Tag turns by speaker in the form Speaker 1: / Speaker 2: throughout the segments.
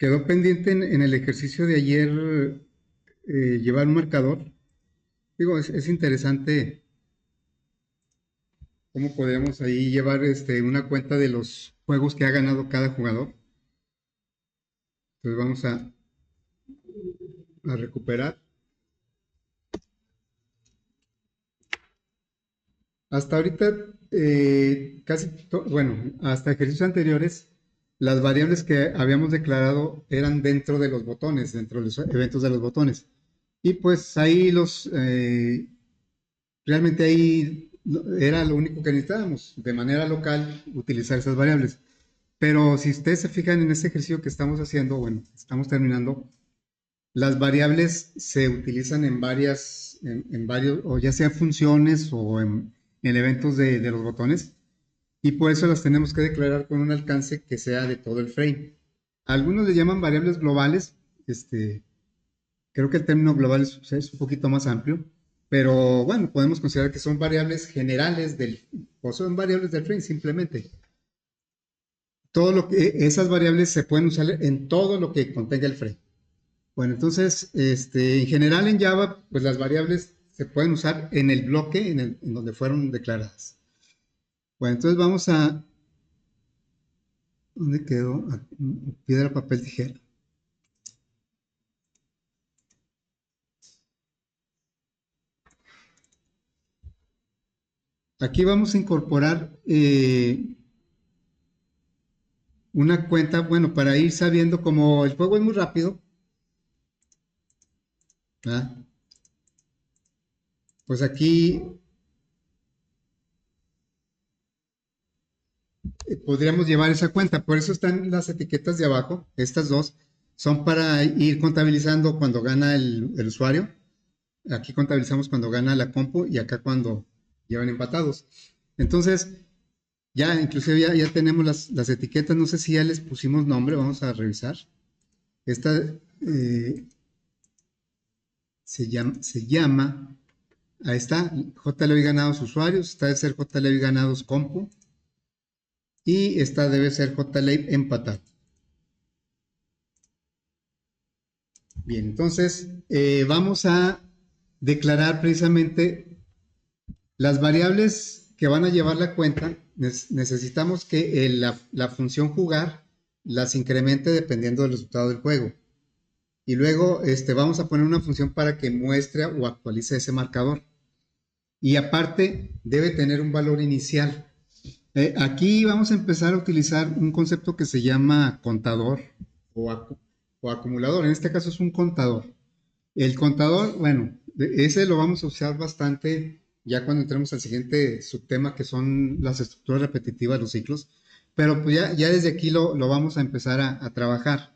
Speaker 1: Quedó pendiente en el ejercicio de ayer llevar un marcador. Digo, es interesante cómo podemos ahí llevar una cuenta de los juegos que ha ganado cada jugador. Entonces vamos a recuperar. Hasta ahorita, bueno, hasta ejercicios anteriores, las variables que habíamos declarado eran dentro de los botones, dentro de los eventos de los botones. Y pues ahí realmente ahí era lo único que necesitábamos, de manera local, utilizar esas variables. Pero si ustedes se fijan en este ejercicio que estamos haciendo, bueno, estamos terminando, las variables se utilizan en varios, o ya sea funciones o en eventos de los botones, y por eso las tenemos que declarar con un alcance que sea de todo el frame. Algunos le llaman variables globales, creo que el término global es un poquito más amplio, pero bueno, podemos considerar que son variables generales o son variables del frame simplemente. Esas variables se pueden usar en todo lo que contenga el frame. Bueno, entonces, en general en Java, pues las variables se pueden usar en el bloque en donde fueron declaradas. Bueno, entonces vamos a, ¿dónde quedó? Piedra, papel, tijera. Aquí vamos a incorporar una cuenta, bueno, para ir sabiendo, como el juego es muy rápido, ¿verdad? Pues aquí podríamos llevar esa cuenta. Por eso están las etiquetas de abajo. Estas dos son para ir contabilizando cuando gana el usuario. Aquí contabilizamos cuando gana la compu y acá cuando llevan empatados. Entonces, ya inclusive ya tenemos las etiquetas. No sé si ya les pusimos nombre. Vamos a revisar. Esta se llama, ahí está, JLB ganados usuarios. Esta debe ser JLB ganados compu. Y esta debe ser JLab empatado. Bien, entonces vamos a declarar precisamente las variables que van a llevar la cuenta. Necesitamos que la función jugar las incremente dependiendo del resultado del juego. Y luego vamos a poner una función para que muestre o actualice ese marcador. Y aparte debe tener un valor inicial. Aquí vamos a empezar a utilizar un concepto que se llama contador o acumulador. En este caso es un contador. El contador, bueno, ese lo vamos a usar bastante ya cuando entremos al siguiente subtema, que son las estructuras repetitivas, los ciclos. Pero pues ya desde aquí lo vamos a empezar a trabajar.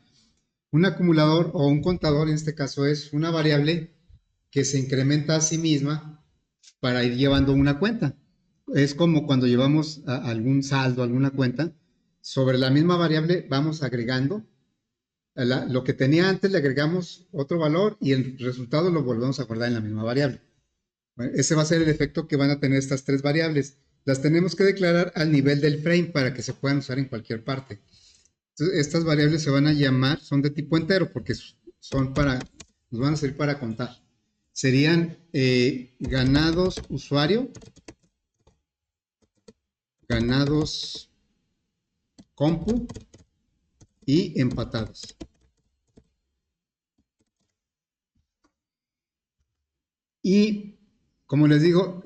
Speaker 1: Un acumulador o un contador en este caso es una variable que se incrementa a sí misma para ir llevando una cuenta. Es como cuando llevamos algún saldo, alguna cuenta, sobre la misma variable vamos agregando. Lo que tenía antes le agregamos otro valor y el resultado lo volvemos a guardar en la misma variable. Bueno, ese va a ser el efecto que van a tener estas tres variables. Las tenemos que declarar al nivel del frame para que se puedan usar en cualquier parte. Entonces, estas variables se van a llamar, son de tipo entero porque nos van a servir para contar. Serían ganados usuario, ganados compu y empatados. Y como les digo,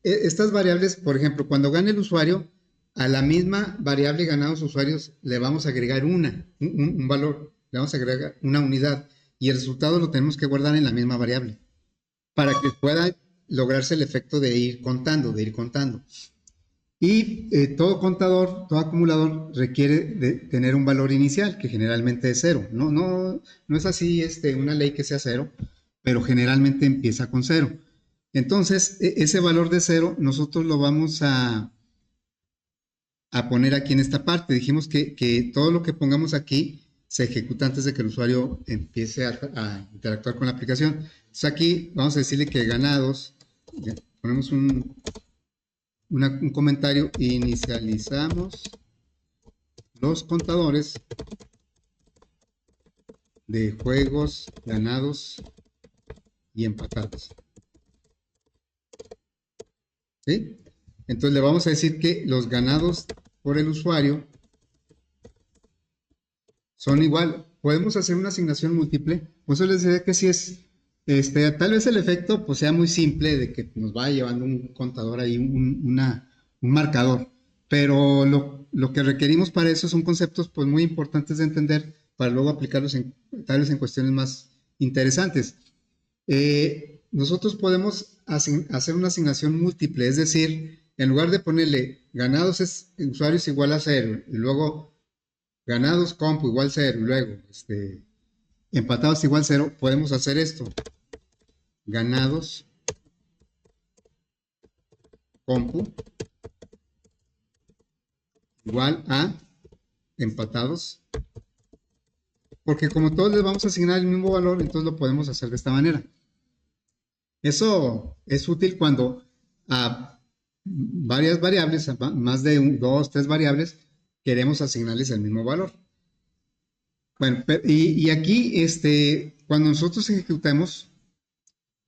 Speaker 1: estas variables, por ejemplo, cuando gane el usuario, a la misma variable ganados usuarios le vamos a agregar un valor, le vamos a agregar una unidad y el resultado lo tenemos que guardar en la misma variable para que pueda lograrse el efecto de ir contando, Y todo contador, todo acumulador requiere de tener un valor inicial, que generalmente es cero. No es así una ley que sea cero, pero generalmente empieza con cero. Entonces, ese valor de cero nosotros lo vamos a poner aquí en esta parte. Dijimos que todo lo que pongamos aquí se ejecuta antes de que el usuario empiece a interactuar con la aplicación. Entonces aquí vamos a decirle que ganados, ponemos un comentario, inicializamos los contadores de juegos ganados y empatados. ¿Sí? Entonces le vamos a decir que los ganados por el usuario son igual. Podemos hacer una asignación múltiple. Por eso les decía que si es, tal vez el efecto pues sea muy simple de que nos vaya llevando un contador ahí, un marcador. Pero lo que requerimos para eso son conceptos pues muy importantes de entender para luego aplicarlos tal vez en cuestiones más interesantes. Nosotros podemos hacer una asignación múltiple, es decir, en lugar de ponerle ganados usuarios igual a 0 y luego ganados compu igual 0 y luego empatados igual 0, podemos hacer esto. Ganados compu igual a empatados. Porque como todos les vamos a asignar el mismo valor, entonces lo podemos hacer de esta manera. Eso es útil cuando a varias variables, a más de 2, 3 variables, queremos asignarles el mismo valor. Bueno, y aquí, cuando nosotros ejecutemos,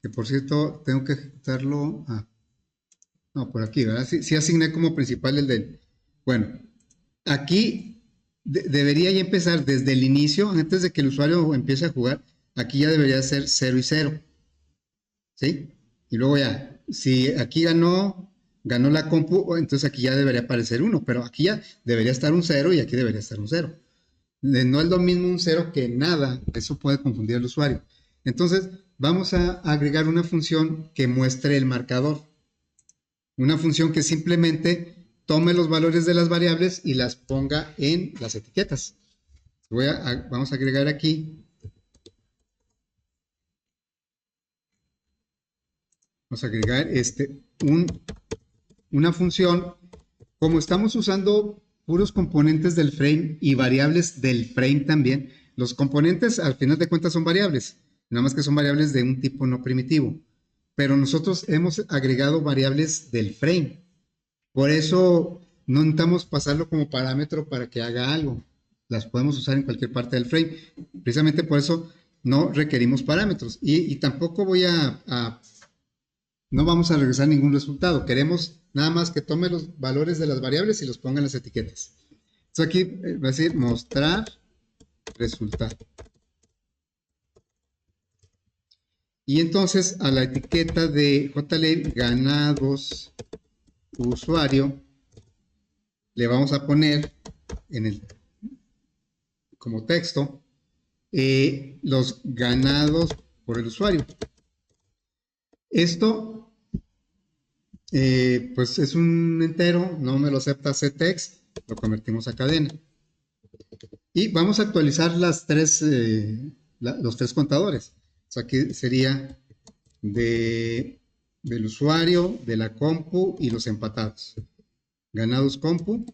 Speaker 1: que por cierto, tengo que ejecutarlo, no, por aquí, ¿verdad? Sí, asigné como principal el del, bueno, aquí debería ya empezar desde el inicio, antes de que el usuario empiece a jugar, aquí ya debería ser 0 y 0, ¿sí? Y luego ya, si aquí ganó la compu, entonces aquí ya debería aparecer 1, pero aquí ya debería estar un 0 y aquí debería estar un 0. No es lo mismo un 0 que nada, eso puede confundir al usuario. Entonces, vamos a agregar una función que muestre el marcador. Una función que simplemente tome los valores de las variables y las ponga en las etiquetas. Vamos a agregar aquí. Vamos a agregar una función. Como estamos usando puros componentes del frame y variables del frame también, los componentes al final de cuentas son variables, nada más que son variables de un tipo no primitivo. Pero nosotros hemos agregado variables del frame. Por eso no necesitamos pasarlo como parámetro para que haga algo. Las podemos usar en cualquier parte del frame. Precisamente por eso no requerimos parámetros. Y tampoco no vamos a regresar ningún resultado. Queremos nada más que tome los valores de las variables y los ponga en las etiquetas. Entonces aquí va a decir mostrar resultado. Y entonces a la etiqueta de JLabel ganados usuario le vamos a poner como texto los ganados por el usuario. Esto pues es un entero, no me lo acepta ctext, lo convertimos a cadena. Y vamos a actualizar los tres contadores. O sea, aquí sería del usuario, de la compu y los empatados. Ganados compu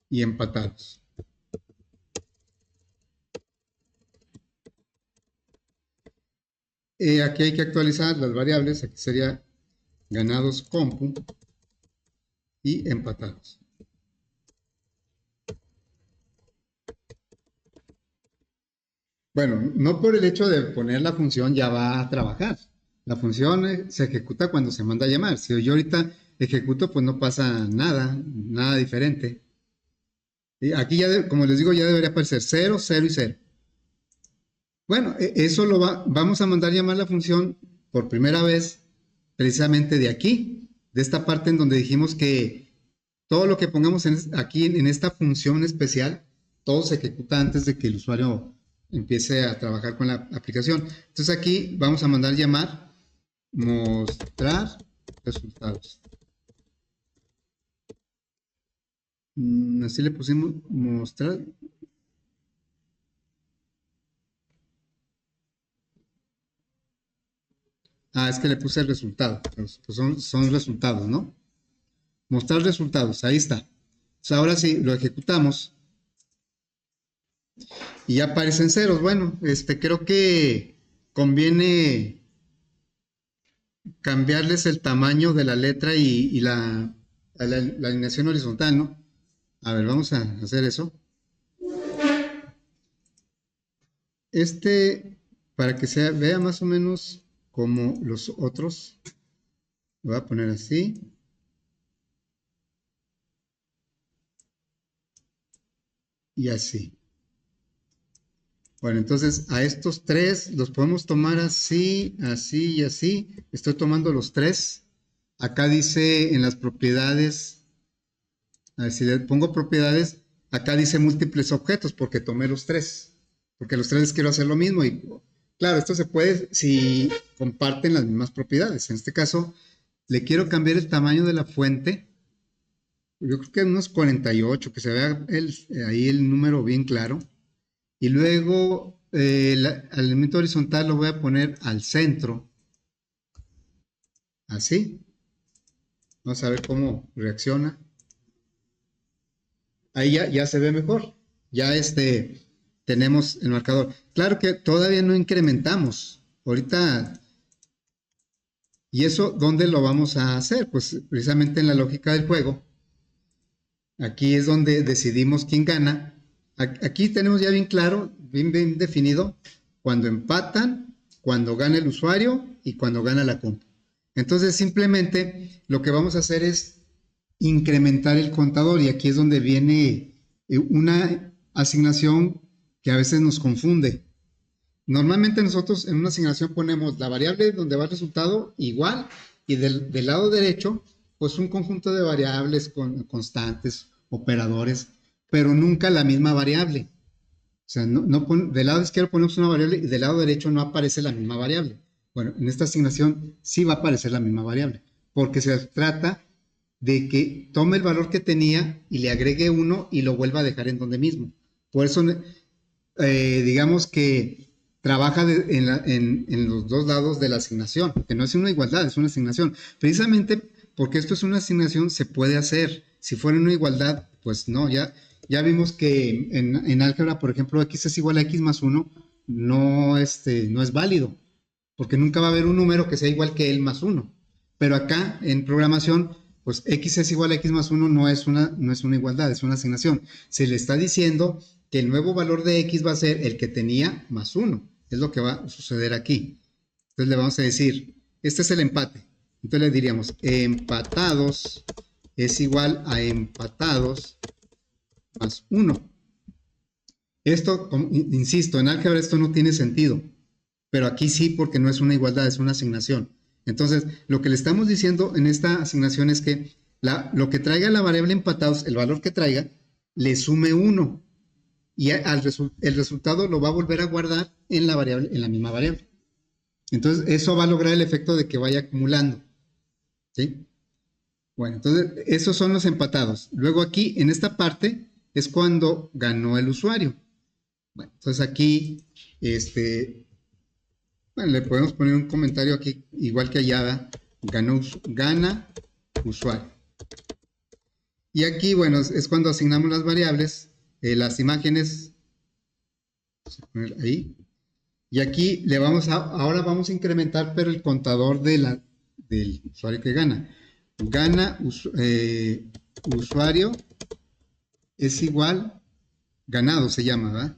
Speaker 1: y empatados. Aquí hay que actualizar las variables. Aquí sería ganados compu y empatados. Bueno, no por el hecho de poner la función ya va a trabajar. La función se ejecuta cuando se manda a llamar. Si yo ahorita ejecuto, pues no pasa nada diferente. Y aquí ya, como les digo, ya debería aparecer 0, 0 y 0. Bueno, eso vamos a mandar llamar la función por primera vez precisamente de aquí, de esta parte en donde dijimos que todo lo que pongamos aquí en esta función especial, todo se ejecuta antes de que el usuario empiece a trabajar con la aplicación. Entonces aquí vamos a mandar llamar mostrar resultados. Así le pusimos mostrar. Es que le puse el resultado. Pues son resultados, ¿no? Mostrar resultados, ahí está. Entonces ahora sí, lo ejecutamos. Y ya aparecen ceros. Bueno, creo que conviene cambiarles el tamaño de la letra y la alineación horizontal, ¿no? A ver, vamos a hacer eso. para que se vea más o menos como los otros, lo voy a poner así. Y así. Bueno, entonces a estos tres los podemos tomar así, así y así. Estoy tomando los tres. Acá dice en las propiedades, a ver si le pongo propiedades, acá dice múltiples objetos porque tomé los tres. Porque los tres les quiero hacer lo mismo. Y claro, esto se puede si comparten las mismas propiedades. En este caso, le quiero cambiar el tamaño de la fuente. Yo creo que unos 48, que se vea ahí el número bien claro. Y luego al elemento horizontal lo voy a poner al centro, así. Vamos a ver cómo reacciona. Ahí ya se ve mejor. Ya tenemos el marcador. Claro que todavía no incrementamos. Ahorita, ¿y eso dónde lo vamos a hacer? Pues precisamente en la lógica del juego. Aquí es donde decidimos quién gana. Aquí tenemos ya bien claro, bien definido, cuando empatan, cuando gana el usuario y cuando gana la compu. Entonces simplemente lo que vamos a hacer es incrementar el contador y aquí es donde viene una asignación que a veces nos confunde. Normalmente nosotros en una asignación ponemos la variable donde va el resultado igual y del lado derecho pues un conjunto de variables constantes, operadores, pero nunca la misma variable. O sea, del lado izquierdo ponemos una variable y del lado derecho no aparece la misma variable. Bueno, en esta asignación sí va a aparecer la misma variable, porque se trata de que tome el valor que tenía y le agregue uno y lo vuelva a dejar en donde mismo. Por eso digamos que trabaja en los dos lados de la asignación, que no es una igualdad, es una asignación. Precisamente porque esto es una asignación, se puede hacer. Si fuera una igualdad, pues no, ya vimos que en álgebra, por ejemplo, x es igual a x más 1, no es válido, porque nunca va a haber un número que sea igual que él más 1. Pero acá, en programación, pues x es igual a x más 1 no es una igualdad, es una asignación. Se le está diciendo que el nuevo valor de x va a ser el que tenía más 1. Es lo que va a suceder aquí. Entonces le vamos a decir, este es el empate. Entonces le diríamos, empatados es igual a empatados más 1. Esto, insisto, en álgebra esto no tiene sentido, pero aquí sí porque no es una igualdad, es una asignación. Entonces, lo que le estamos diciendo en esta asignación es que lo que traiga la variable empatados, el valor que traiga, le sume 1 y el resultado lo va a volver a guardar en la misma variable. Entonces, eso va a lograr el efecto de que vaya acumulando. ¿Sí? Bueno, entonces, esos son los empatados. Luego aquí, en esta parte, es cuando ganó el usuario. Bueno, entonces aquí, bueno, le podemos poner un comentario aquí, igual que allá, gana usuario. Y aquí, bueno, es cuando asignamos las variables, las imágenes, vamos a poner ahí, y aquí ahora vamos a incrementar, pero el contador del usuario que gana. Gana usuario es igual, ganado se llama, ¿verdad?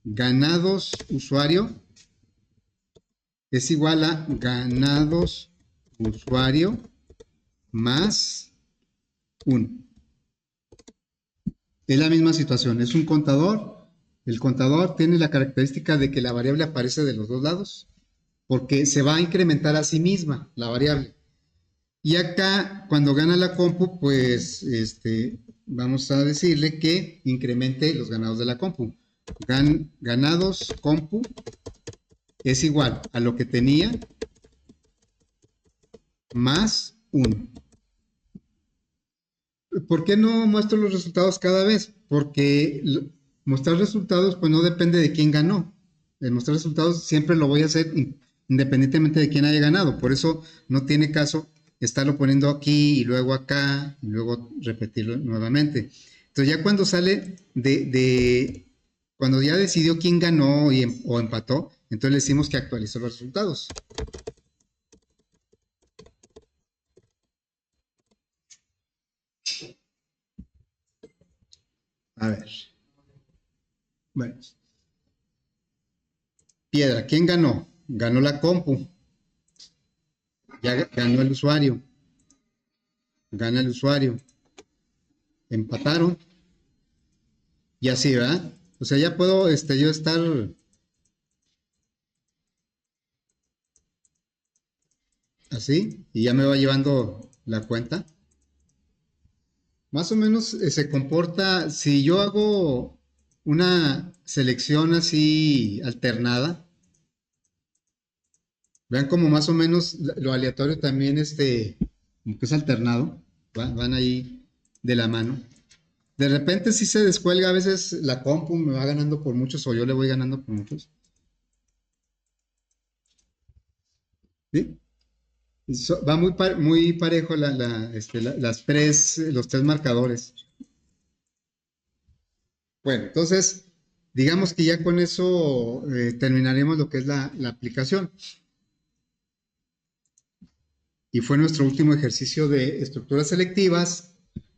Speaker 1: Ganados usuario es igual a ganados usuario más 1. Es la misma situación, es un contador. El contador tiene la característica de que la variable aparece de los dos lados, porque se va a incrementar a sí misma la variable. Y acá, cuando gana la compu, pues vamos a decirle que incremente los ganados de la compu. Ganados compu es igual a lo que tenía más 1. ¿Por qué no muestro los resultados cada vez? Porque mostrar resultados pues no depende de quién ganó. El mostrar resultados siempre lo voy a hacer independientemente de quién haya ganado. Por eso no tiene caso estarlo poniendo aquí y luego acá y luego repetirlo nuevamente. Entonces ya cuando sale cuando ya decidió quién ganó o empató, entonces le decimos que actualizó los resultados. A ver. Bueno, piedra. ¿Quién ganó? Ganó la compu. Ya ganó el usuario. Gana el usuario. Empataron. Y así, ¿verdad? O sea, ya puedo yo estar así y ya me va llevando la cuenta. Más o menos se comporta, si yo hago una selección así alternada, vean como más o menos lo aleatorio también, como que es alternado, van ahí de la mano. De repente sí se descuelga, a veces la compu me va ganando por muchos o yo le voy ganando por muchos. ¿Sí? Va muy parejo los tres marcadores. Bueno, entonces, digamos que ya con eso terminaremos lo que es la aplicación. Y fue nuestro último ejercicio de estructuras selectivas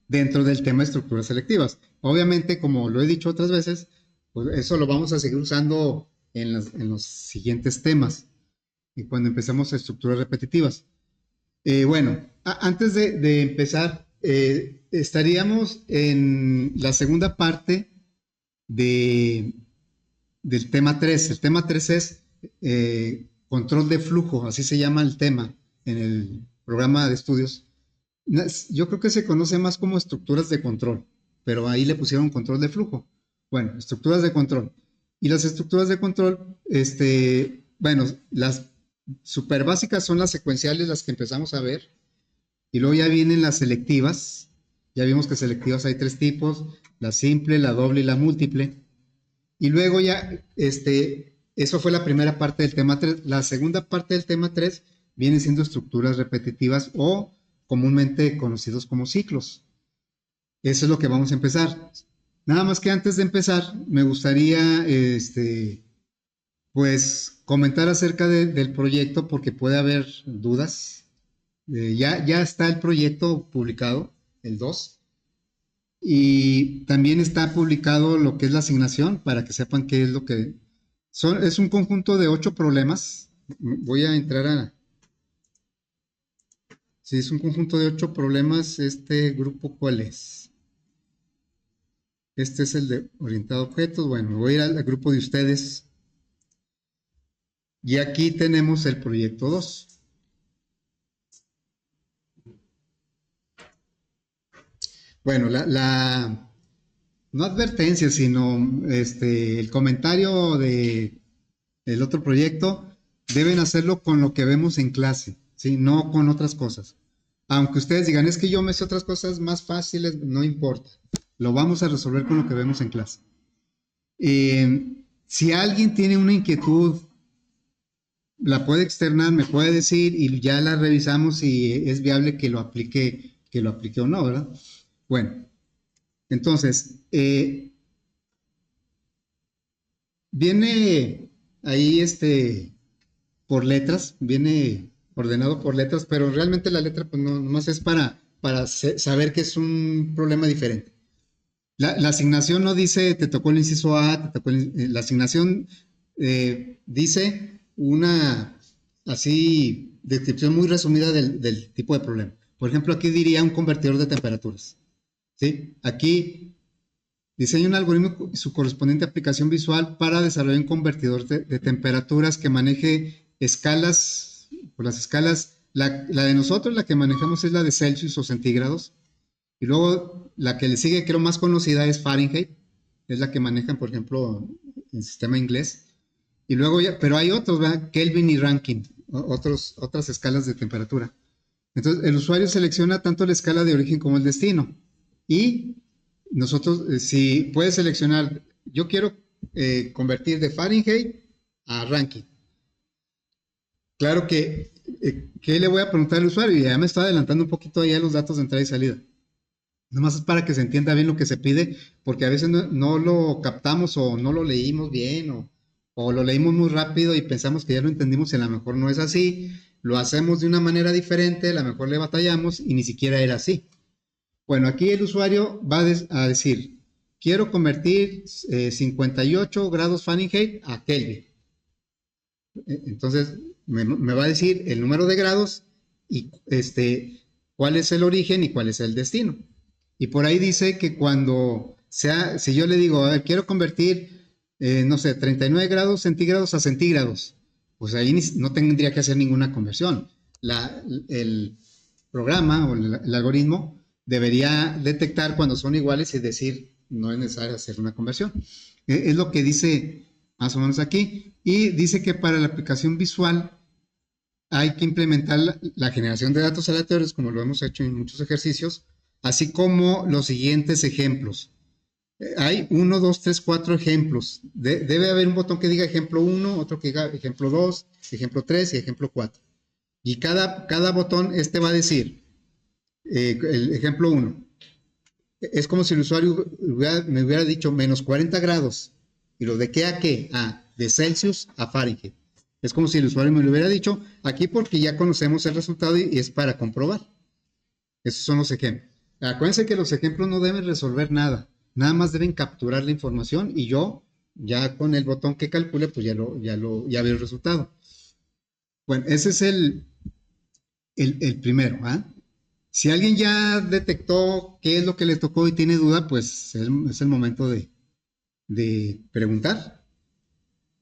Speaker 1: dentro del tema de estructuras selectivas. Obviamente, como lo he dicho otras veces, pues eso lo vamos a seguir usando en los siguientes temas y cuando empecemos estructuras repetitivas. Bueno, antes de empezar, estaríamos en la segunda parte de, del tema 3. El tema 3 es control de flujo, así se llama el tema en el programa de estudios. Yo creo que se conoce más como estructuras de control, pero ahí le pusieron control de flujo. Bueno, estructuras de control. Y las estructuras de control, bueno, las super básicas son las secuenciales, las que empezamos a ver, y luego ya vienen las selectivas. Ya vimos que selectivas hay tres tipos, la simple, la doble y la múltiple. Y luego ya, eso fue la primera parte del tema 3. La segunda parte del tema 3 viene siendo estructuras repetitivas o comúnmente conocidos como ciclos. Eso es lo que vamos a empezar. Nada más que antes de empezar, me gustaría, pues, comentar acerca del proyecto porque puede haber dudas. Ya está el proyecto publicado, el 2. Y también está publicado lo que es la asignación para que sepan qué es lo que son. Es un conjunto de 8 problemas. Voy a entrar a... Si es un conjunto de 8 problemas, ¿este grupo cuál es? Este es el de orientado a objetos. Bueno, voy a ir al grupo de ustedes. Y aquí tenemos el proyecto 2. Bueno, no advertencia, sino el comentario del otro proyecto, deben hacerlo con lo que vemos en clase, ¿sí? No con otras cosas. Aunque ustedes digan, es que yo me sé otras cosas más fáciles, no importa. Lo vamos a resolver con lo que vemos en clase. Si alguien tiene una inquietud, la puede externar, me puede decir y ya la revisamos si es viable que lo aplique o no, ¿verdad? Bueno, entonces, viene ahí por letras, viene ordenado por letras, pero realmente la letra pues no más es para saber que es un problema diferente. La asignación no dice te tocó el inciso A, la asignación dice una así descripción muy resumida del tipo de problema. Por ejemplo, aquí diría un convertidor de temperaturas. ¿Sí? Aquí diseña un algoritmo y su correspondiente aplicación visual para desarrollar un convertidor de temperaturas que maneje escalas, por las escalas, la de nosotros, la que manejamos es la de Celsius o centígrados, y luego la que le sigue, creo más conocida, es Fahrenheit, es la que manejan, por ejemplo, en sistema inglés, y luego ya, pero hay otros, ¿verdad? Kelvin y Rankine, otras escalas de temperatura. Entonces, el usuario selecciona tanto la escala de origen como el destino, y nosotros, si puede seleccionar, yo quiero convertir de Fahrenheit a Rankine. Claro que, ¿qué le voy a preguntar al usuario? Ya me está adelantando un poquito ahí a los datos de entrada y salida. Nomás es para que se entienda bien lo que se pide, porque a veces no lo captamos o no lo leímos bien o lo leímos muy rápido y pensamos que ya lo entendimos y a lo mejor no es así. Lo hacemos de una manera diferente, a lo mejor le batallamos y ni siquiera era así. Bueno, aquí el usuario va a decir, quiero convertir 58 grados Fahrenheit a Kelvin. Entonces, me va a decir el número de grados y cuál es el origen y cuál es el destino. Y por ahí dice que cuando sea, si yo le digo, a ver, quiero convertir, no sé, 39 grados centígrados a centígrados, pues ahí no tendría que hacer ninguna conversión. El programa o el algoritmo debería detectar cuando son iguales y decir, no es necesario hacer una conversión. Es lo que dice más o menos aquí. Y dice que para la aplicación visual hay que implementar la generación de datos aleatorios, como lo hemos hecho en muchos ejercicios, así como los siguientes ejemplos. Hay 1, 2, 3, 4 ejemplos. Debe haber un botón que diga ejemplo 1, otro que diga ejemplo 2, ejemplo 3 y ejemplo 4. Y cada botón va a decir, el ejemplo 1, es como si el usuario me hubiera dicho menos 40 grados. ¿Y lo de qué a qué? De Celsius a Fahrenheit. Es como si el usuario me lo hubiera dicho aquí porque ya conocemos el resultado y es para comprobar. Esos son los ejemplos. Acuérdense que los ejemplos no deben resolver nada. Nada más deben capturar la información y yo ya con el botón que calcule pues ya veo el resultado. Bueno, ese es el primero. Si alguien ya detectó qué es lo que le tocó y tiene duda, pues es el momento de preguntar.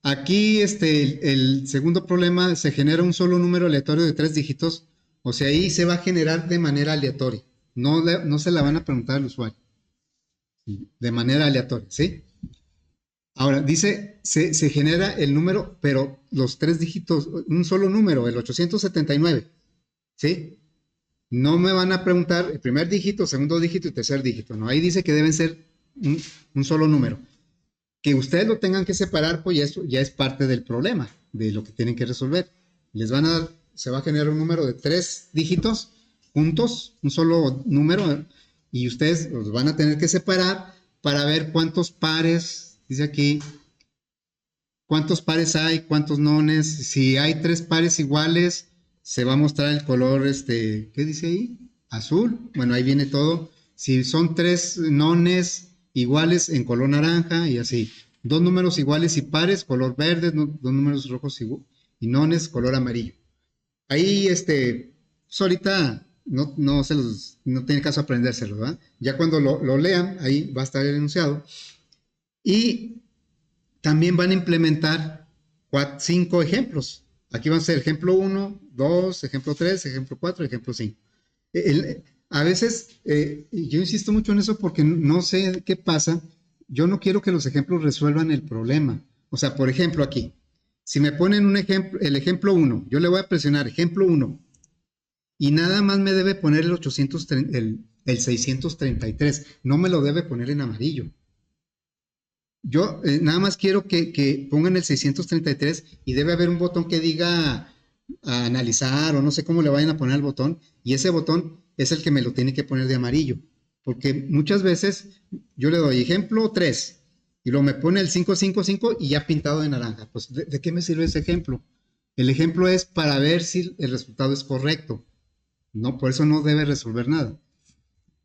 Speaker 1: Aquí el segundo problema, se genera un solo número aleatorio de 3 dígitos, o sea, ahí se va a generar de manera aleatoria. No se la van a preguntar al usuario. De manera aleatoria, ¿sí? Ahora, dice, se genera el número, pero los 3 dígitos, un solo número, el 879, ¿sí? No me van a preguntar el primer dígito, segundo dígito y tercer dígito, ¿no? Ahí dice que deben ser un solo número. Que ustedes lo tengan que separar, pues eso ya es parte del problema, de lo que tienen que resolver. Se va a generar un número de 3 dígitos juntos, un solo número, y ustedes los van a tener que separar para ver cuántos pares, dice aquí, cuántos pares hay, cuántos nones. Si hay 3 pares iguales, se va a mostrar el color, ¿qué dice ahí? Azul. Bueno, ahí viene todo. Si son 3 nones iguales en color naranja y así. 2 números iguales y pares, color verde, 2 números rojos y nones, color amarillo. Ahí, pues ahorita no tiene caso aprendérselo, ¿verdad? Ya cuando lo lean, ahí va a estar el enunciado. Y también van a implementar 5 ejemplos. Aquí van a ser ejemplo 1, 2, ejemplo 3, ejemplo 4, ejemplo 5. A veces, yo insisto mucho en eso porque no sé qué pasa. Yo no quiero que los ejemplos resuelvan el problema. O sea, por ejemplo, aquí, si me ponen el ejemplo 1, yo le voy a presionar ejemplo 1 y nada más me debe poner el 633. No me lo debe poner en amarillo. Yo nada más quiero que pongan el 633 y debe haber un botón que diga a analizar o no sé cómo le vayan a poner el botón, y ese botón es el que me lo tiene que poner de amarillo, porque muchas veces yo le doy ejemplo 3 y luego me pone el 555 y ya pintado de naranja. Pues ¿de qué me sirve ese ejemplo? El ejemplo es para ver si el resultado es correcto. No, por eso no debe resolver nada.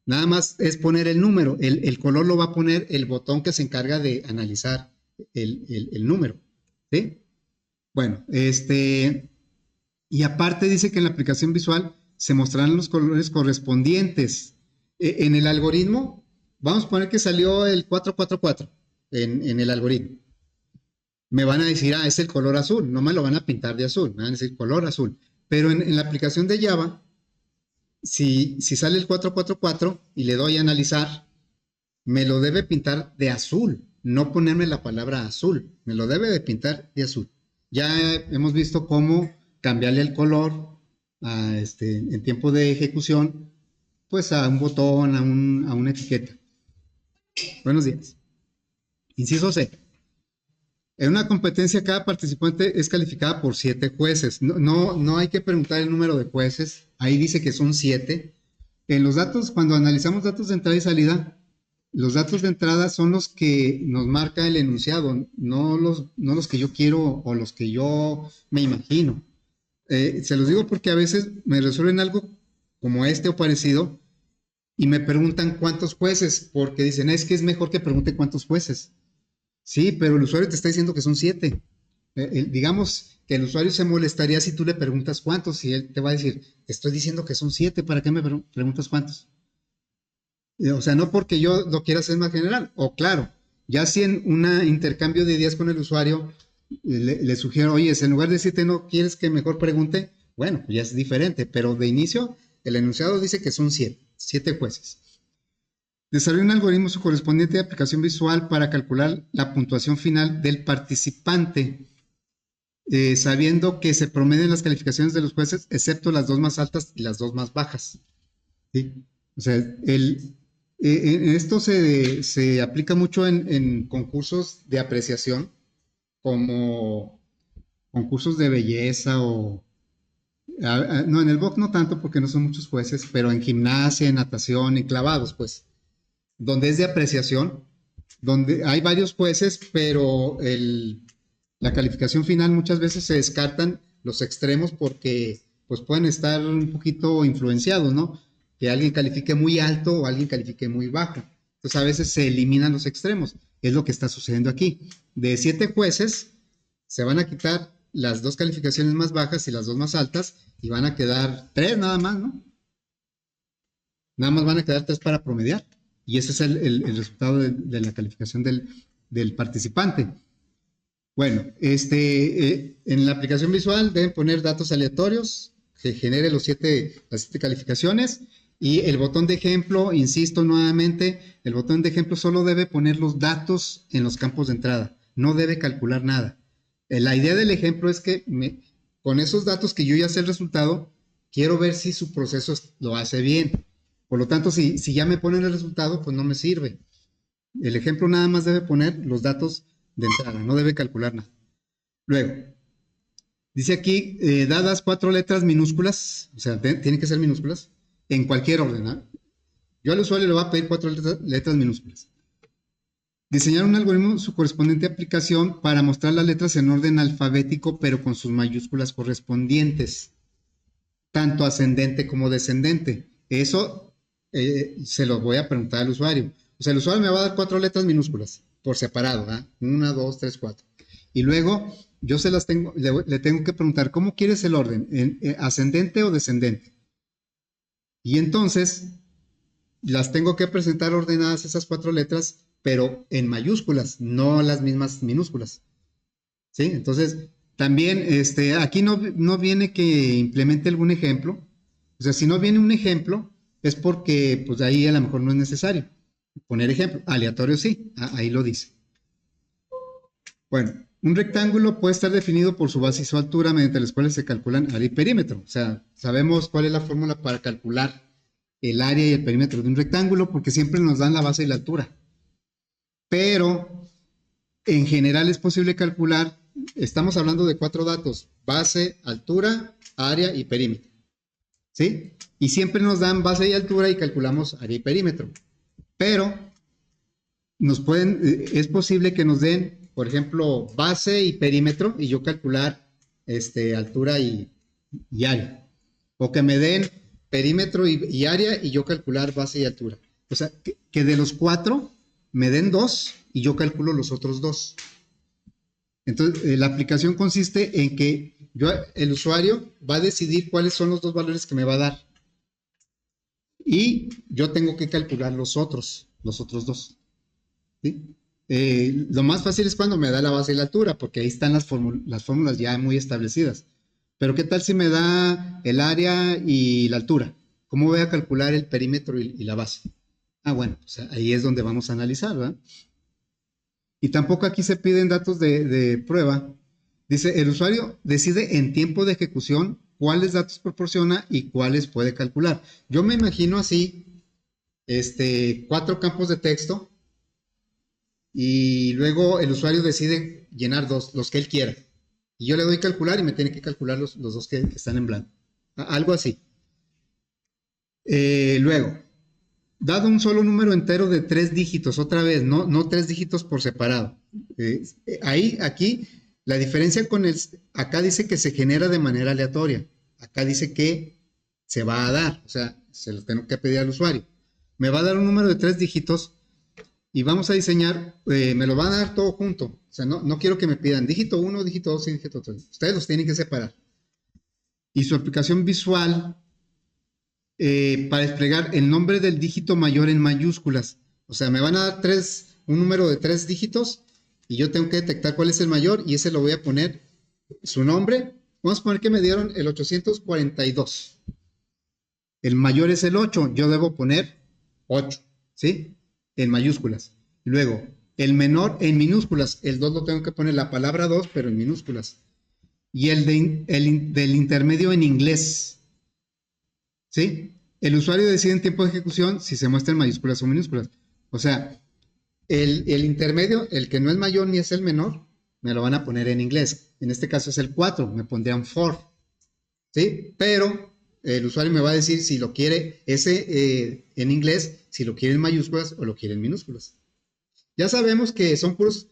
Speaker 1: Nada más es poner el número. El color lo va a poner el botón que se encarga de analizar el número. ¿Sí? Bueno, y aparte dice que en la aplicación visual se mostrarán los colores correspondientes. En el algoritmo, vamos a poner que salió el 444 en el algoritmo. Me van a decir, es el color azul. No me lo van a pintar de azul, me van a decir color azul. Pero en la aplicación de Java, si sale el 444 y le doy a analizar, me lo debe pintar de azul, no ponerme la palabra azul, me lo debe de pintar de azul. Ya hemos visto cómo cambiarle el color en tiempo de ejecución, pues a un botón, a una etiqueta. Buenos días. Inciso C. En una competencia, cada participante es calificada por 7 jueces. No hay que preguntar el número de jueces. Ahí dice que son 7. En los datos, cuando analizamos datos de entrada y salida, los datos de entrada son los que nos marca el enunciado, no los que yo quiero o los que yo me imagino. Se los digo porque a veces me resuelven algo como o parecido y me preguntan cuántos jueces, porque dicen, es que es mejor que pregunte cuántos jueces. Sí, pero el usuario te está diciendo que son 7. Digamos que el usuario se molestaría si tú le preguntas cuántos y él te va a decir, te estoy diciendo que son 7, ¿para qué me preguntas cuántos? O sea, no porque yo lo quiera hacer más general. O claro, ya si en un intercambio de ideas con el usuario le sugiero, oye, si en lugar de 7 no quieres que mejor pregunte, bueno, pues ya es diferente. Pero de inicio, el enunciado dice que son 7 jueces. Desarrolla un algoritmo su correspondiente de aplicación visual para calcular la puntuación final del participante, sabiendo que se promedian las calificaciones de los jueces, excepto las dos más altas y las dos más bajas. ¿Sí? O sea, esto se aplica mucho en concursos de apreciación, como concursos de belleza o... no, en el box no tanto porque no son muchos jueces, pero en gimnasia, en natación y clavados, pues, donde es de apreciación, donde hay varios jueces, pero la calificación final muchas veces se descartan los extremos porque pues pueden estar un poquito influenciados, ¿no? Que alguien califique muy alto o alguien califique muy bajo. Entonces a veces se eliminan los extremos. Es lo que está sucediendo aquí. De 7 jueces se van a quitar las dos calificaciones más bajas y las dos más altas y van a quedar 3 nada más, ¿no? Nada más van a quedar 3 para promediar. Y ese es el resultado de la calificación del participante. Bueno, en la aplicación visual deben poner datos aleatorios que genere las 7 calificaciones y el botón de ejemplo, insisto nuevamente, el botón de ejemplo solo debe poner los datos en los campos de entrada, no debe calcular nada. La idea del ejemplo es que con esos datos que yo ya sé el resultado, quiero ver si su proceso lo hace bien. Por lo tanto, si ya me ponen el resultado, pues no me sirve. El ejemplo nada más debe poner los datos de entrada, no debe calcular nada. Luego, dice aquí, dadas 4 letras minúsculas, o sea, tienen que ser minúsculas, en cualquier orden, ¿no? Yo al usuario le voy a pedir 4 letras minúsculas. Diseñar un algoritmo, su correspondiente aplicación para mostrar las letras en orden alfabético, pero con sus mayúsculas correspondientes, tanto ascendente como descendente. Eso se lo voy a preguntar al usuario. O sea, el usuario me va a dar 4 letras minúsculas por separado, ¿verdad? 1, 2, 3, 4. Y luego yo se las tengo, le tengo que preguntar, ¿cómo quieres el orden? ¿Ascendente o descendente? Y entonces las tengo que presentar ordenadas esas 4 letras, pero en mayúsculas, no las mismas minúsculas. ¿Sí? Entonces, también aquí no viene que implemente algún ejemplo. O sea, si no viene un ejemplo, es porque pues ahí a lo mejor no es necesario poner ejemplo. Aleatorio sí, ahí lo dice. Bueno, un rectángulo puede estar definido por su base y su altura, mediante las cuales se calculan área y perímetro. O sea, sabemos cuál es la fórmula para calcular el área y el perímetro de un rectángulo, porque siempre nos dan la base y la altura. Pero en general es posible calcular, estamos hablando de 4 datos: base, altura, área y perímetro. ¿Sí? Y siempre nos dan base y altura y calculamos área y perímetro. Pero es posible que nos den, por ejemplo, base y perímetro y yo calcular altura y área. O que me den perímetro y área y yo calcular base y altura. O sea, que de los 4 me den 2 y yo calculo los otros 2. Entonces, la aplicación consiste en que el usuario va a decidir cuáles son los 2 valores que me va a dar. Y yo tengo que calcular los otros 2. ¿Sí? Lo más fácil es cuando me da la base y la altura, porque ahí están las fórmulas ya muy establecidas. Pero ¿qué tal si me da el área y la altura? ¿Cómo voy a calcular el perímetro y la base? Bueno, pues ahí es donde vamos a analizar, ¿verdad? Y tampoco aquí se piden datos de prueba. Dice, el usuario decide en tiempo de ejecución cuáles datos proporciona y cuáles puede calcular. Yo me imagino así, 4 campos de texto y luego el usuario decide llenar 2, los que él quiera. Y yo le doy calcular y me tiene que calcular los 2 que están en blanco. Algo así. Luego, dado un solo número entero de 3 dígitos, otra vez, no 3 dígitos por separado. Aquí, la diferencia acá dice que se genera de manera aleatoria. Acá dice que se va a dar, o sea, se lo tengo que pedir al usuario. Me va a dar un número de 3 dígitos. y vamos a diseñar, me lo van a dar todo junto. O sea, no quiero que me pidan dígito 1, dígito 2 y dígito 3. Ustedes los tienen que separar. Y su aplicación visual para desplegar el nombre del dígito mayor en mayúsculas. O sea, me van a dar un número de 3 dígitos y yo tengo que detectar cuál es el mayor y ese lo voy a poner su nombre. Vamos a poner que me dieron el 842. El mayor es el 8, yo debo poner 8, ¿sí? En mayúsculas. Luego, el menor en minúsculas, el 2 lo tengo que poner la palabra 2, pero en minúsculas. Y del intermedio en inglés, ¿sí? El usuario decide en tiempo de ejecución si se muestra en mayúsculas o minúsculas. O sea, el intermedio, el que no es mayor ni es el menor, me lo van a poner en inglés. En este caso es el 4, me pondrían 4, ¿sí? Pero el usuario me va a decir si lo quiere ese en inglés, si lo quiere en mayúsculas o lo quiere en minúsculas. Ya sabemos que son puros,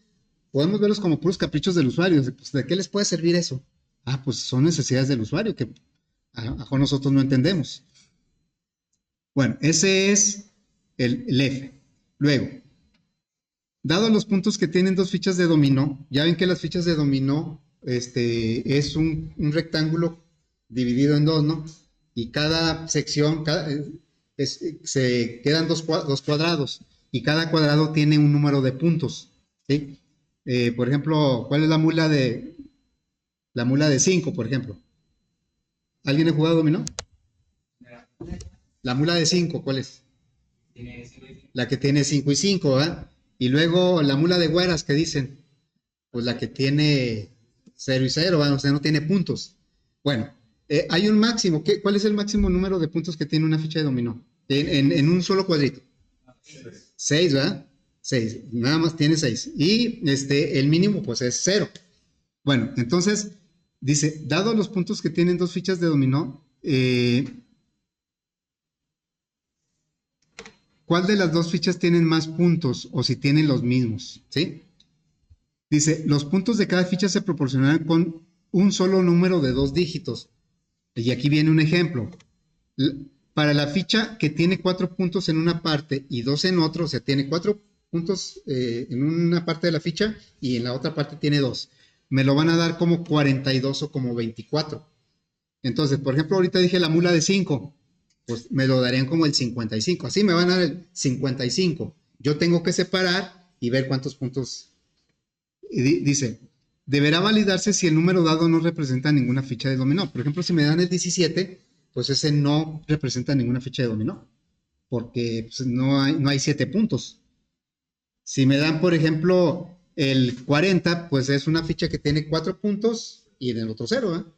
Speaker 1: podemos verlos como puros caprichos del usuario. Pues, ¿de qué les puede servir eso? Ah, pues son necesidades del usuario que a lo mejor nosotros no entendemos. Bueno, ese es el F. Luego, dado los puntos que tienen dos fichas de dominó, ya ven que las fichas de dominó es un rectángulo dividido en dos, ¿no? Y cada sección, se quedan dos cuadrados y cada cuadrado tiene un número de puntos, ¿sí? Por ejemplo, ¿cuál es la mula de 5, por ejemplo? ¿Alguien ha jugado dominó? La mula de 5, ¿cuál es? La que tiene 5 y 5, ¿verdad? Y luego la mula de güeras, ¿qué dicen? Pues la que tiene 0 y 0, ¿verdad? O sea, no tiene puntos. Bueno, hay un máximo. ¿Cuál es el máximo número de puntos que tiene una ficha de dominó? En un solo cuadrito. 6, ¿verdad? 6, nada más tiene 6. Y el mínimo, pues es 0. Bueno, entonces, dice, dado los puntos que tienen dos fichas de dominó, ¿cuál de las dos fichas tienen más puntos o si tienen los mismos? ¿Sí? Dice, los puntos de cada ficha se proporcionarán con un solo número de 2 dígitos. Y aquí viene un ejemplo. Para la ficha que tiene 4 puntos en una parte y 2 en otro, o sea, tiene 4 puntos en una parte de la ficha y en la otra parte tiene 2. Me lo van a dar como 42 o como 24. Entonces, por ejemplo, ahorita dije la mula de 5, pues me lo darían como el 55. Así me van a dar el 55. Yo tengo que separar y ver cuántos puntos. Y dice, deberá validarse si el número dado no representa ninguna ficha de dominó. Por ejemplo, si me dan el 17, pues ese no representa ninguna ficha de dominó, porque pues, no hay 7 puntos. Si me dan, por ejemplo, el 40, pues es una ficha que tiene 4 puntos y en el otro 0, ¿eh?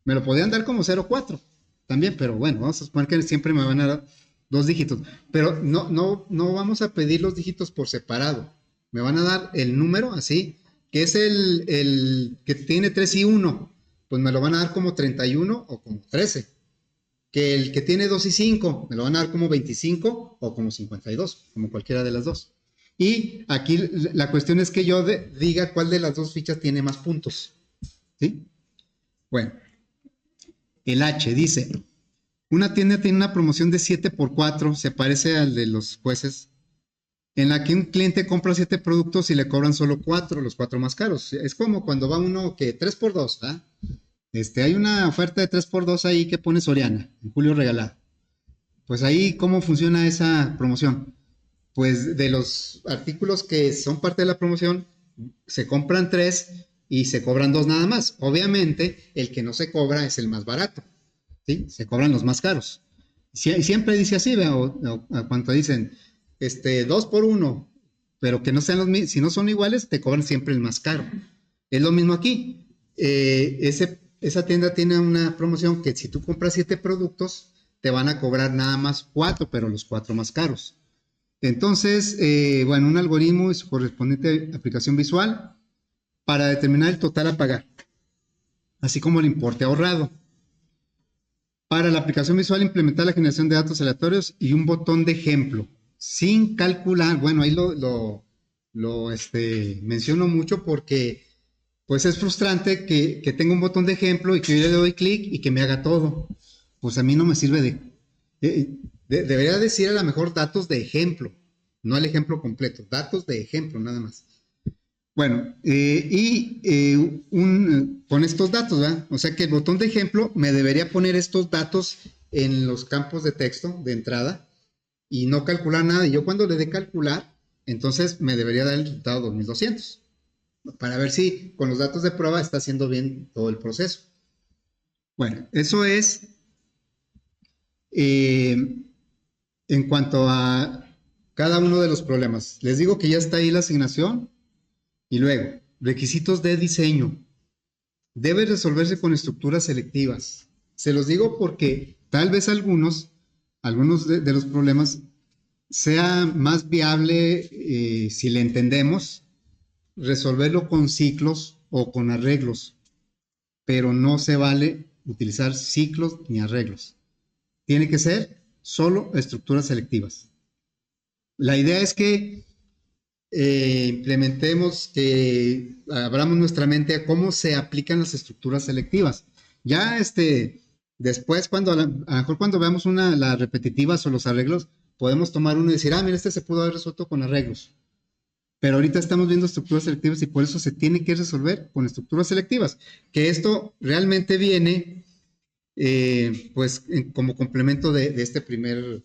Speaker 1: Me lo podrían dar como 0,4 también, pero bueno, vamos a suponer que siempre me van a dar 2 dígitos. Pero no vamos a pedir los dígitos por separado. Me van a dar el número así, que es el que tiene 3 y 1, pues me lo van a dar como 31 o como 13. Que el que tiene 2 y 5, me lo van a dar como 25 o como 52, como cualquiera de las dos. Y aquí la cuestión es que yo diga cuál de las dos fichas tiene más puntos. ¿Sí? Bueno, el H dice, una tienda tiene una promoción de 7x4, se parece al de los jueces, en la que un cliente compra 7 productos y le cobran solo 4, los 4 más caros. Es como cuando va uno que 3x2, ¿verdad? Hay una oferta de 3x2 ahí que pone Soriana, en julio regalado. Pues ahí, ¿cómo funciona esa promoción? Pues de los artículos que son parte de la promoción, se compran 3 y se cobran 2 nada más. Obviamente, el que no se cobra es el más barato, ¿sí? Se cobran los más caros. Y siempre dice así, o cuando dicen 2 por 1, pero que no sean los mismos, si no son iguales, te cobran siempre el más caro. Es lo mismo aquí. Esa tienda tiene una promoción que si tú compras 7 productos, te van a cobrar nada más 4, pero los 4 más caros. Entonces, bueno, un algoritmo y su correspondiente aplicación visual para determinar el total a pagar, así como el importe ahorrado. Para la aplicación visual, implementar la generación de datos aleatorios y un botón de ejemplo, sin calcular. Bueno, ahí lo menciono mucho porque pues es frustrante que tenga un botón de ejemplo y que yo le doy clic y que me haga todo. Pues a mí no me sirve debería decir a lo mejor datos de ejemplo, no el ejemplo completo, datos de ejemplo nada más. Bueno, con estos datos, ¿verdad? O sea que el botón de ejemplo me debería poner estos datos en los campos de texto de entrada y no calcular nada. Y yo cuando le dé calcular, entonces me debería dar el resultado 2200 para ver si con los datos de prueba está haciendo bien todo el proceso. Bueno, eso es en cuanto a cada uno de los problemas. Les digo que ya está ahí la asignación. Y luego, requisitos de diseño. Debe resolverse con estructuras selectivas. Se los digo porque tal vez algunos de los problemas sea más viable, si le entendemos, resolverlo con ciclos o con arreglos, pero no se vale utilizar ciclos ni arreglos. Tiene que ser solo estructuras selectivas. La idea es que implementemos, que abramos nuestra mente a cómo se aplican las estructuras selectivas. Ya después, a lo mejor cuando veamos las repetitivas o los arreglos, podemos tomar uno y decir, mira, se pudo haber resuelto con arreglos. Pero ahorita estamos viendo estructuras selectivas y por eso se tiene que resolver con estructuras selectivas. Que esto realmente viene, pues, como complemento de este primer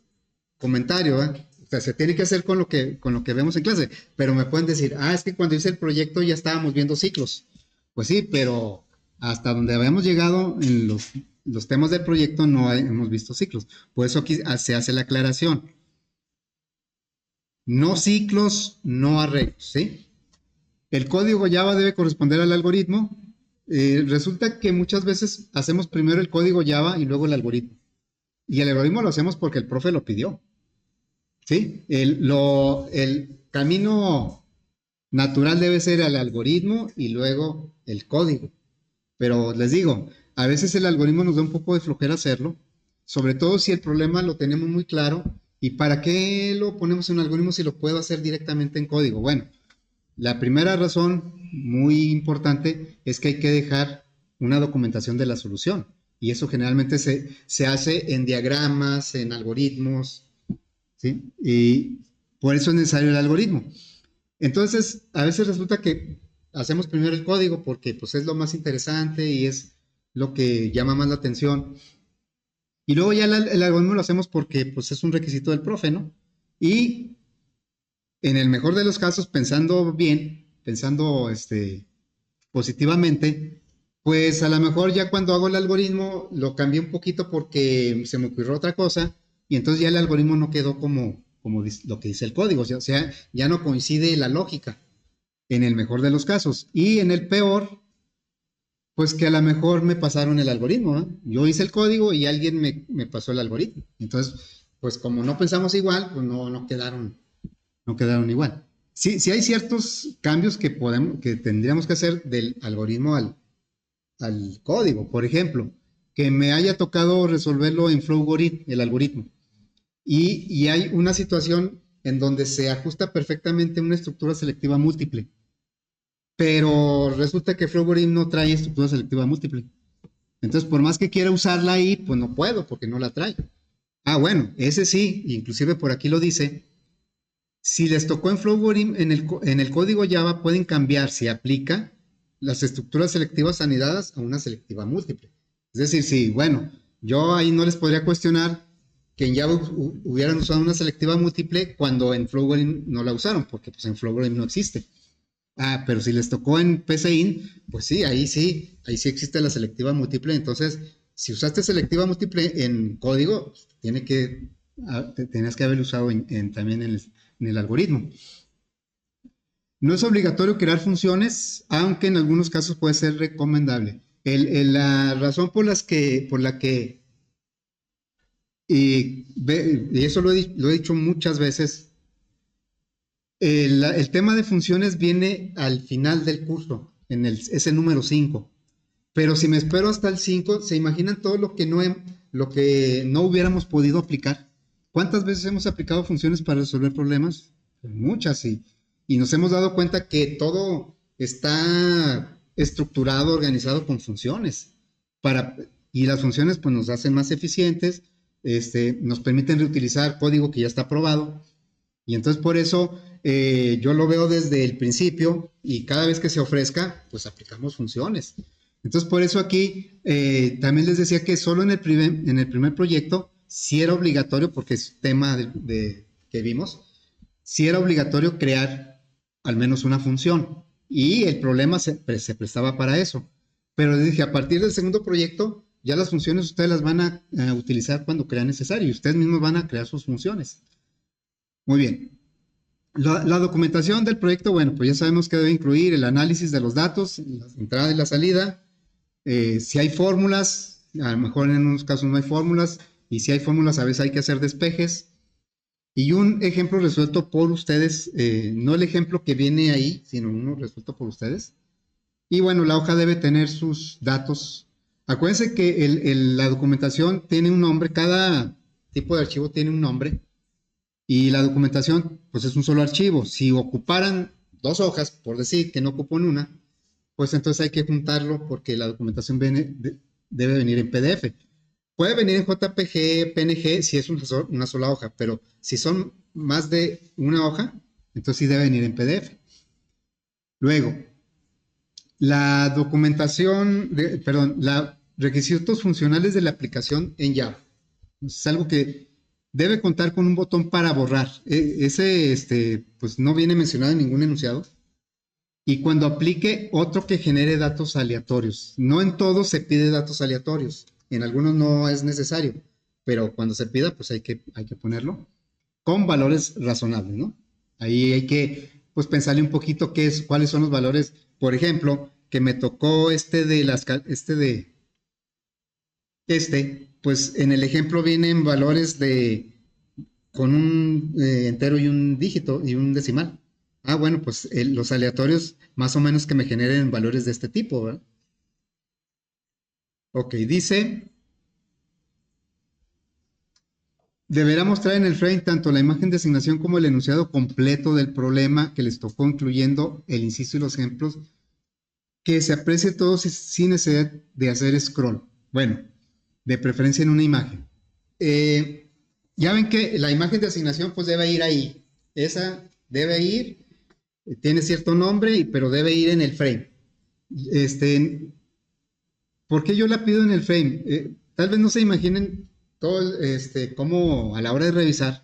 Speaker 1: comentario, ¿eh? O sea, se tiene que hacer con lo que vemos en clase, pero me pueden decir, es que cuando hice el proyecto ya estábamos viendo ciclos. Pues sí, pero hasta donde habíamos llegado en los temas del proyecto no hemos visto ciclos. Por eso aquí se hace la aclaración. No ciclos, no arreglos, ¿sí? El código Java debe corresponder al algoritmo. Resulta que muchas veces hacemos primero el código Java y luego el algoritmo. Y el algoritmo lo hacemos porque el profe lo pidió. ¿Sí? El camino natural debe ser el algoritmo y luego el código. Pero les digo, a veces el algoritmo nos da un poco de flojera hacerlo, sobre todo si el problema lo tenemos muy claro. ¿Y para qué lo ponemos en un algoritmo si lo puedo hacer directamente en código? Bueno, la primera razón muy importante es que hay que dejar una documentación de la solución. Y eso generalmente se hace en diagramas, en algoritmos, ¿sí? Y por eso es necesario el algoritmo. Entonces, a veces resulta que hacemos primero el código porque pues, es lo más interesante y es lo que llama más la atención. Y luego ya el algoritmo lo hacemos porque pues, es un requisito del profe, ¿no? Y en el mejor de los casos, pensando bien, pensando positivamente, pues a lo mejor ya cuando hago el algoritmo lo cambié un poquito porque se me ocurrió otra cosa y entonces ya el algoritmo no quedó como lo que dice el código, o sea, ya no coincide la lógica en el mejor de los casos. Y en el peor, pues que a lo mejor me pasaron el algoritmo, ¿eh? Yo hice el código y alguien me pasó el algoritmo. Entonces, pues como no pensamos igual, pues no quedaron igual. Sí, sí hay ciertos cambios que tendríamos que hacer del algoritmo al código. Por ejemplo, que me haya tocado resolverlo en Flowgorit, el algoritmo. Y hay una situación en donde se ajusta perfectamente una estructura selectiva múltiple. Pero resulta que Flowgorit no trae estructura selectiva múltiple. Entonces, por más que quiera usarla ahí, pues no puedo porque no la trae. Bueno, ese sí, inclusive por aquí lo dice. Si les tocó en Flowgorit, en el código Java pueden cambiar, si aplica, las estructuras selectivas anidadas a una selectiva múltiple. Es decir, sí, bueno, yo ahí no les podría cuestionar que en Java hubieran usado una selectiva múltiple cuando en Flowgorit no la usaron, porque pues en Flowgorit no existe. Pero si les tocó en PCIN, pues sí, ahí sí existe la selectiva múltiple. Entonces, si usaste selectiva múltiple en código, tenías que haberlo usado también en el algoritmo. No es obligatorio crear funciones, aunque en algunos casos puede ser recomendable. La razón por la que y eso lo he dicho muchas veces, el tema de funciones viene al final del curso, es el número 5. Pero si me espero hasta el 5, ¿se imaginan todo lo que no hubiéramos podido aplicar? ¿Cuántas veces hemos aplicado funciones para resolver problemas? Muchas, y nos hemos dado cuenta que todo está estructurado, organizado con funciones. Y las funciones pues, nos hacen más eficientes, nos permiten reutilizar código que ya está aprobado. Y entonces por eso yo lo veo desde el principio y cada vez que se ofrezca, pues aplicamos funciones. Entonces por eso aquí también les decía que solo en el primer proyecto sí era obligatorio, porque es tema que vimos, sí era obligatorio crear al menos una función. Y el problema se prestaba para eso. Pero les dije, a partir del segundo proyecto, ya las funciones ustedes las van a utilizar cuando crean necesario y ustedes mismos van a crear sus funciones. Muy bien. La documentación del proyecto, bueno, pues ya sabemos que debe incluir el análisis de los datos, la entrada y la salida. Si hay fórmulas, a lo mejor en unos casos no hay fórmulas, y si hay fórmulas, a veces hay que hacer despejes. Y un ejemplo resuelto por ustedes, no el ejemplo que viene ahí, sino uno resuelto por ustedes. Y bueno, la hoja debe tener sus datos. Acuérdense que la documentación tiene un nombre, cada tipo de archivo tiene un nombre. Y la documentación, pues es un solo archivo. Si ocuparan dos hojas, por decir que no ocupan una, pues entonces hay que juntarlo porque la documentación debe venir en PDF. Puede venir en JPG, PNG, si es una sola hoja, pero si son más de una hoja, entonces sí debe venir en PDF. Luego, la documentación, los requisitos funcionales de la aplicación en Java. Es algo que debe contar con un botón para borrar. Pues no viene mencionado en ningún enunciado. Y cuando aplique otro que genere datos aleatorios. No en todos se pide datos aleatorios. En algunos no es necesario. Pero cuando se pida, pues hay que ponerlo con valores razonables, ¿no? Ahí hay que, pues, pensarle un poquito cuáles son los valores. Por ejemplo, que me tocó pues en el ejemplo vienen valores con un entero y un dígito y un decimal. Ah, bueno, pues los aleatorios más o menos que me generen valores de este tipo, ¿verdad? Ok, dice, deberá mostrar en el frame tanto la imagen de asignación como el enunciado completo del problema que les tocó, incluyendo el inciso y los ejemplos, que se aprecie todo sin necesidad de hacer scroll. Bueno, de preferencia en una imagen. Ya ven que la imagen de asignación pues debe ir ahí. Esa debe ir, tiene cierto nombre, pero debe ir en el frame. ¿Por qué yo la pido en el frame? Tal vez no se imaginen todo, cómo a la hora de revisar,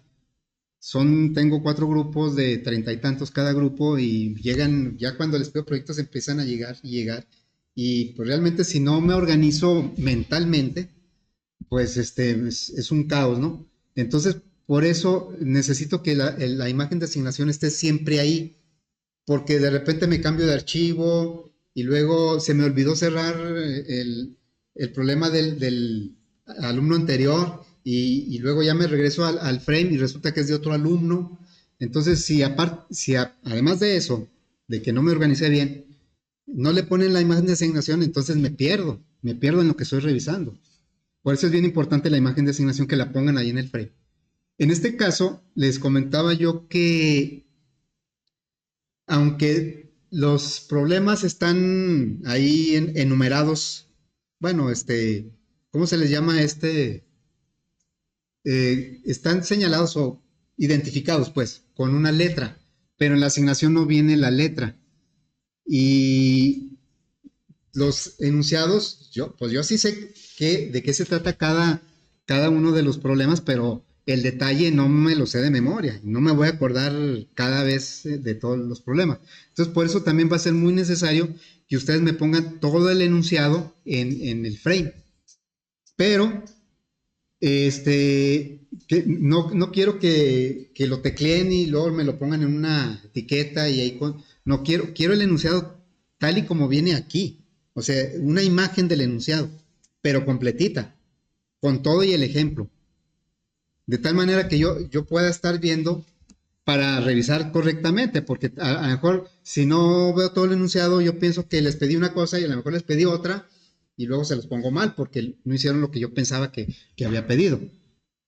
Speaker 1: tengo 4 grupos de 30 y tantos cada grupo y llegan, ya cuando les pido proyectos empiezan a llegar y llegar. Y pues realmente si no me organizo mentalmente, pues es un caos, ¿no? Entonces, por eso necesito que la imagen de asignación esté siempre ahí, porque de repente me cambio de archivo y luego se me olvidó cerrar el problema del alumno anterior y luego ya me regreso al frame y resulta que es de otro alumno. Entonces, además de eso, de que no me organicé bien, no le ponen la imagen de asignación, entonces me pierdo en lo que estoy revisando. Por eso es bien importante la imagen de asignación que la pongan ahí en el frame. En este caso, les comentaba yo que aunque los problemas están ahí enumerados, bueno, ¿cómo se les llama están señalados o identificados, pues, con una letra, pero en la asignación no viene la letra. Y los enunciados, pues yo sí sé de qué se trata cada uno de los problemas, pero el detalle no me lo sé de memoria, no me voy a acordar cada vez de todos los problemas. Entonces, por eso también va a ser muy necesario que ustedes me pongan todo el enunciado en el frame. Pero, que no quiero que lo tecleen y luego me lo pongan en una etiqueta y ahí no quiero el enunciado tal y como viene aquí. O sea, una imagen del enunciado, pero completita, con todo y el ejemplo. De tal manera que yo pueda estar viendo para revisar correctamente, porque a lo mejor si no veo todo el enunciado, yo pienso que les pedí una cosa y a lo mejor les pedí otra y luego se los pongo mal porque no hicieron lo que yo pensaba que había pedido.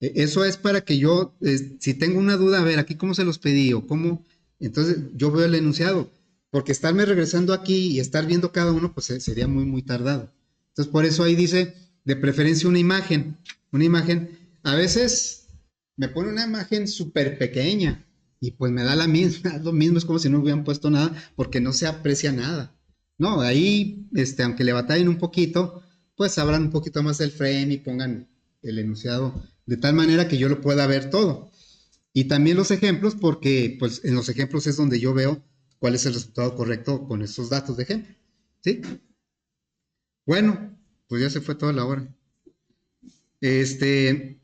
Speaker 1: Eso es para que yo, si tengo una duda, a ver, aquí cómo se los pedí o cómo, entonces yo veo el enunciado, porque estarme regresando aquí y estar viendo cada uno, pues sería muy, muy tardado. Entonces, por eso ahí dice, de preferencia una imagen, a veces me pone una imagen súper pequeña y pues me da la misma, lo mismo, es como si no hubieran puesto nada, porque no se aprecia nada. No, ahí, aunque le batallen un poquito, pues abran un poquito más el frame y pongan el enunciado de tal manera que yo lo pueda ver todo. Y también los ejemplos, porque pues en los ejemplos es donde yo veo cuál es el resultado correcto con estos datos de ejemplo. ¿Sí? Bueno, pues ya se fue toda la hora. Este,